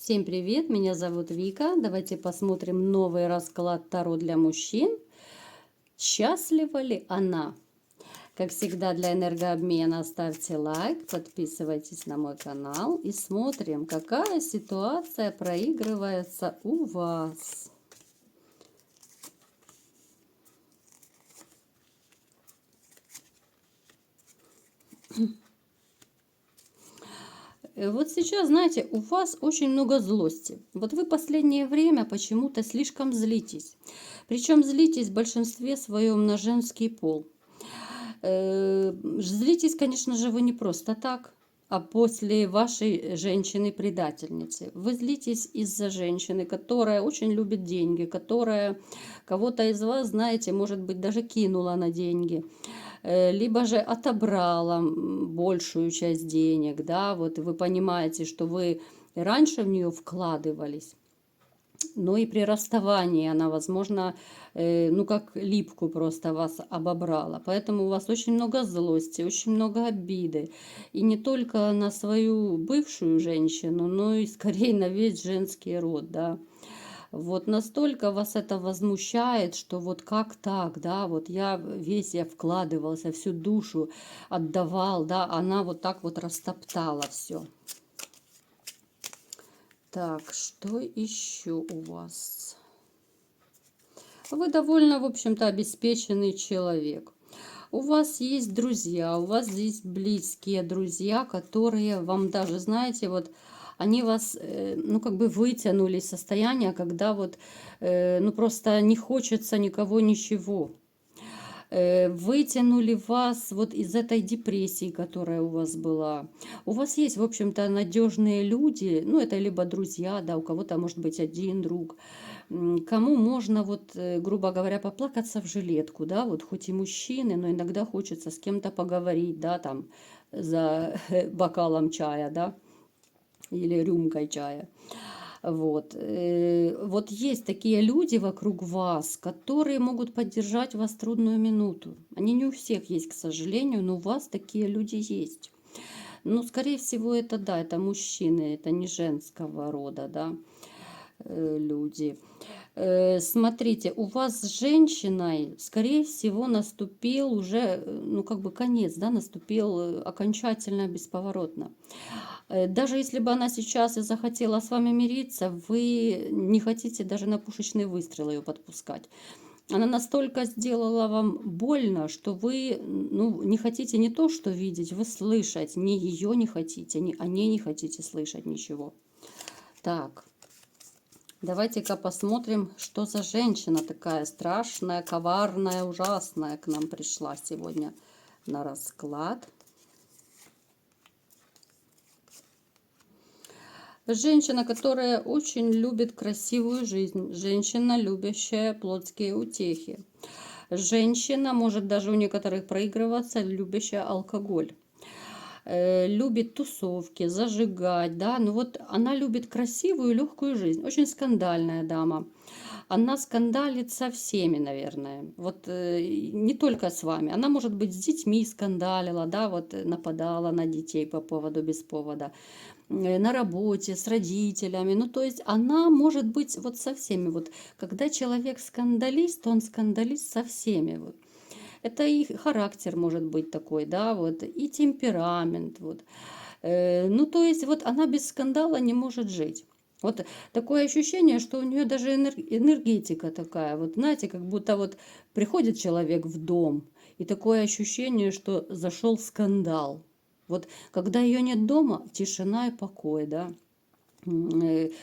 Всем привет, меня зовут Вика. Давайте посмотрим новый расклад Таро для мужчин. Счастлива ли она? Как всегда, для энергообмена ставьте лайк, подписывайтесь на мой канал и смотрим, какая ситуация проигрывается у вас. Вот сейчас, знаете, у вас очень много злости. Вот вы последнее время почему-то слишком злитесь. Причем злитесь в большинстве своем на женский пол. Злитесь, конечно же, вы не просто так, а после вашей женщины-предательницы. Вы злитесь из-за женщины, которая очень любит деньги, которая кого-то из вас, знаете, может быть, даже кинула на деньги, либо же отобрала большую часть денег, да, вот вы понимаете, что вы раньше в нее вкладывались. Но и при расставании она, возможно, ну как липку просто вас обобрала. Поэтому у вас очень много злости, очень много обиды. И не только на свою бывшую женщину, но и скорее на весь женский род, да. Вот настолько вас это возмущает, что вот как так, да, вот я вкладывался, всю душу отдавал, да, она вот так вот растоптала все. Так, что еще у вас? Вы довольно, в общем-то, обеспеченный человек. У вас есть друзья, у вас здесь близкие друзья, которые вам даже, знаете, вот они вас, ну, как бы вытянули из состояния, когда вот, ну, просто не хочется никого ничего. Вытянули вас вот из этой депрессии, которая у вас была. У вас есть, в общем-то, надежные люди, ну, это либо друзья, да, у кого-то может быть один друг, кому можно, вот, грубо говоря, поплакаться в жилетку, да, вот хоть и мужчины, но иногда хочется с кем-то поговорить, да, там, за бокалом чая, да, или рюмкой чая. Вот. Вот есть такие люди вокруг вас, которые могут поддержать вас в трудную минуту. Они не у всех есть, к сожалению, но у вас такие люди есть. Ну, скорее всего, это да, это мужчины, это не женского рода, да, люди. Смотрите, у вас с женщиной, скорее всего, наступил уже, ну, как бы конец, да, наступил окончательно, бесповоротно. Даже если бы она сейчас и захотела с вами мириться, вы не хотите даже на пушечный выстрел ее подпускать. Она настолько сделала вам больно, что вы, ну, не хотите не то, что видеть, вы слышать, ни ее не хотите, ни о ней не хотите слышать ничего. Так, давайте-ка посмотрим, что за женщина такая страшная, коварная, ужасная к нам пришла сегодня на расклад. Женщина, которая очень любит красивую жизнь. Женщина, любящая плотские утехи. Женщина, может даже у некоторых проигрываться, любящая алкоголь. Любит тусовки, зажигать, да. Ну вот она любит красивую, легкую жизнь. Очень скандальная дама. Она скандалит со всеми, наверное. Вот не только с вами. Она, может быть, с детьми скандалила, да, вот нападала на детей по поводу, без повода. На работе, с родителями. Ну, то есть она может быть вот со всеми. Вот когда человек скандалист, то он скандалист со всеми. Вот. Это и характер может быть такой, да, вот, и темперамент, вот. Ну, то есть вот она без скандала не может жить. Вот такое ощущение, что у нее даже энергетика такая. Вот знаете, как будто вот приходит человек в дом, и такое ощущение, что зашел скандал. Вот когда ее нет дома, тишина и покой, да.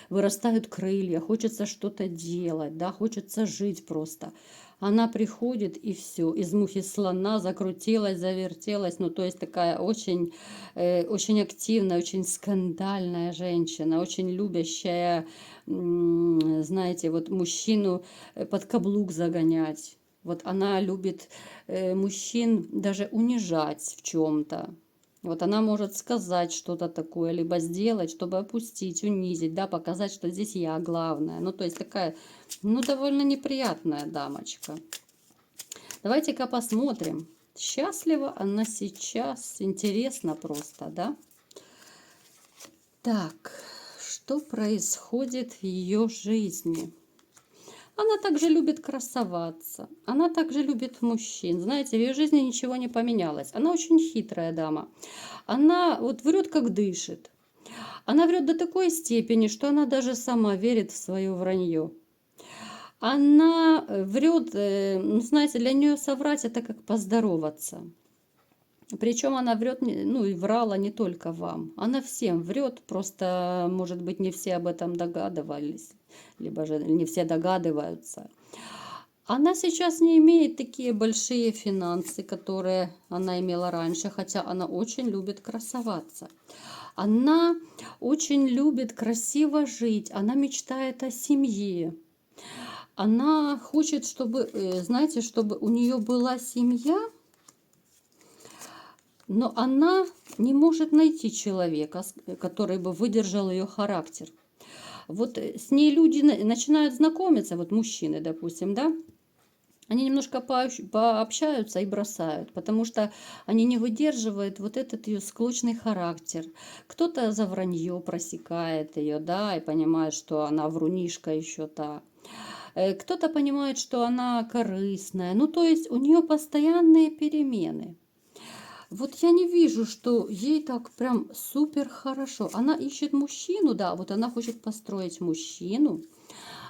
Вырастают крылья, хочется что-то делать, да, хочется жить просто. Она приходит и все, из мухи слона закрутилась, завертелась, ну то есть такая очень, очень активная, очень скандальная женщина, очень любящая, знаете, вот мужчину под каблук загонять. Вот она любит мужчин даже унижать в чем-то. Вот она может сказать что-то такое, либо сделать, чтобы опустить, унизить, да, показать, что здесь я главная. Ну, то есть такая, ну, довольно неприятная дамочка. Давайте-ка посмотрим, счастлива она сейчас. Интересно просто, да? Так, что происходит в ее жизни. Она также любит красоваться, она также любит мужчин. Знаете, в ее жизни ничего не поменялось. Она очень хитрая дама. Она вот врет, как дышит. Она врет до такой степени, что она даже сама верит в свое вранье. Она врет, ну, знаете, для нее соврать это как поздороваться. Причем она врет, ну и врала не только вам. Она всем врет, просто, может быть, не все об этом догадывались, либо же не все догадываются. Она сейчас не имеет такие большие финансы, которые она имела раньше, хотя она очень любит красоваться. Она очень любит красиво жить, она мечтает о семье. Она хочет, чтобы, знаете, чтобы у нее была семья, но она не может найти человека, который бы выдержал ее характер. Вот с ней люди начинают знакомиться, вот мужчины, допустим, да, они немножко пообщаются и бросают, потому что они не выдерживают вот этот ее склочный характер. Кто-то за вранье просекает ее, да, и понимает, что она врунишка еще та. Кто-то понимает, что она корыстная. Ну, то есть у нее постоянные перемены. Вот я не вижу, что ей так прям супер хорошо. Она ищет мужчину, да, вот она хочет построить мужчину,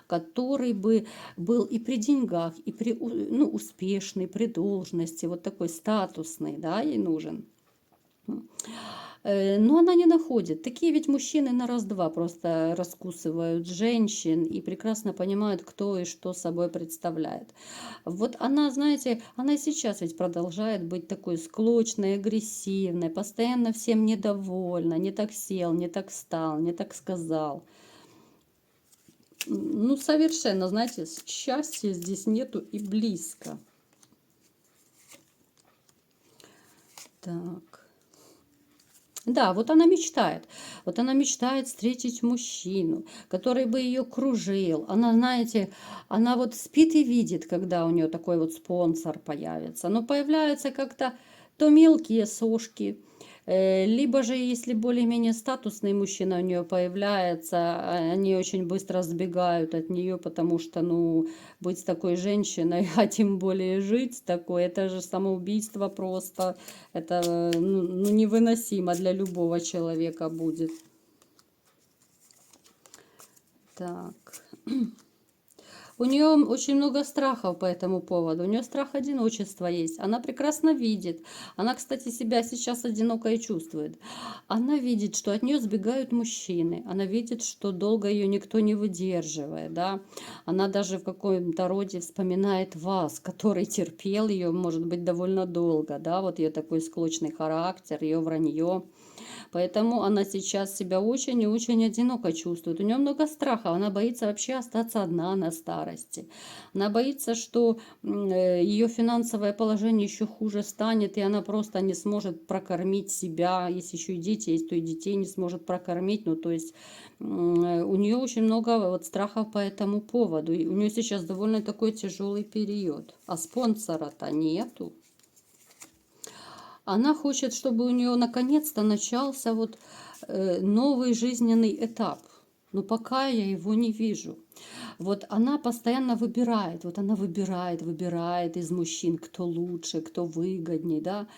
который бы был и при деньгах, и при, ну, успешный, при должности, вот такой статусный, да, ей нужен. Но она не находит. Такие ведь мужчины на раз-два просто раскусывают женщин и прекрасно понимают, кто и что собой представляет. Вот она, знаете, она и сейчас ведь продолжает быть такой склочной, агрессивной, постоянно всем недовольна, не так сел, не так встал, не так сказал. Ну, совершенно, знаете, счастья здесь нету и близко. Так. Да, вот она мечтает. Вот она мечтает встретить мужчину, который бы ее кружил. Она, знаете, она вот спит и видит, когда у нее такой вот спонсор появится. Но появляются как-то то мелкие сошки, либо же, если более-менее статусный мужчина у нее появляется, они очень быстро сбегают от нее, потому что, ну, быть с такой женщиной, а тем более жить с такой, это же самоубийство просто. Это ну, невыносимо для любого человека будет. Так. У нее очень много страхов по этому поводу. У нее страх одиночества есть. Она прекрасно видит. Она, кстати, себя сейчас одиноко и чувствует. Она видит, что от нее сбегают мужчины. Она видит, что долго ее никто не выдерживает. Да? Она даже в каком-то роде вспоминает вас, который терпел ее, может быть, довольно долго. Да? Вот ее такой склочный характер, ее вранье. Поэтому она сейчас себя очень и очень одиноко чувствует. У нее много страха, она боится вообще остаться одна на старости. Она боится, что ее финансовое положение еще хуже станет, и она просто не сможет прокормить себя. Если еще и дети есть, то и детей не сможет прокормить. Ну, то есть у нее очень много вот страхов по этому поводу. И у нее сейчас довольно такой тяжелый период. А спонсора-то нету. Она хочет, чтобы у нее наконец-то начался вот новый жизненный этап. Но пока я его не вижу. Вот она постоянно выбирает, вот она выбирает из мужчин, кто лучше, кто выгоднее, да.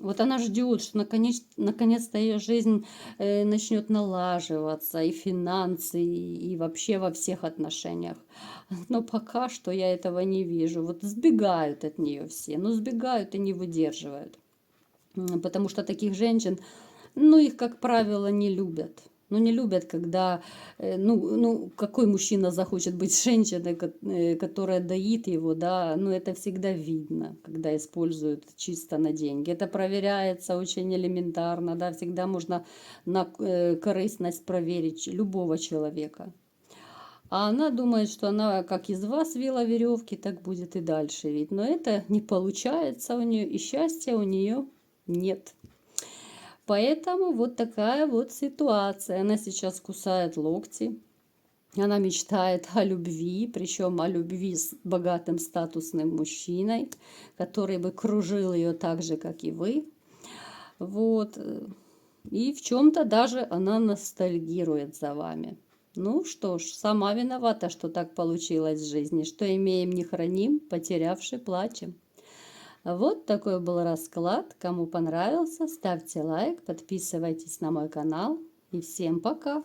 Вот она ждет, что наконец-то ее жизнь начнет налаживаться, и финансы, и вообще во всех отношениях. Но пока что я этого не вижу. Вот сбегают от нее все, но сбегают и не выдерживают. Потому что таких женщин, ну, их, как правило, не любят. Ну, не любят, когда, ну, какой мужчина захочет быть с женщиной, которая доит его, да, ну, это всегда видно, когда используют чисто на деньги. Это проверяется очень элементарно, да, всегда можно на корыстность проверить любого человека. А она думает, что она как из вас вила веревки, так будет и дальше вить. Но это не получается у нее, и счастья у нее нет. Поэтому вот такая вот ситуация. Она сейчас кусает локти. Она мечтает о любви, причем о любви с богатым статусным мужчиной, который бы кружил ее так же, как и вы. Вот. И в чем-то даже она ностальгирует за вами. Ну что ж, сама виновата, что так получилось в жизни. Что имеем, не храним, потерявши, плачем. Вот такой был расклад. Кому понравился, ставьте лайк, подписывайтесь на мой канал. И всем пока!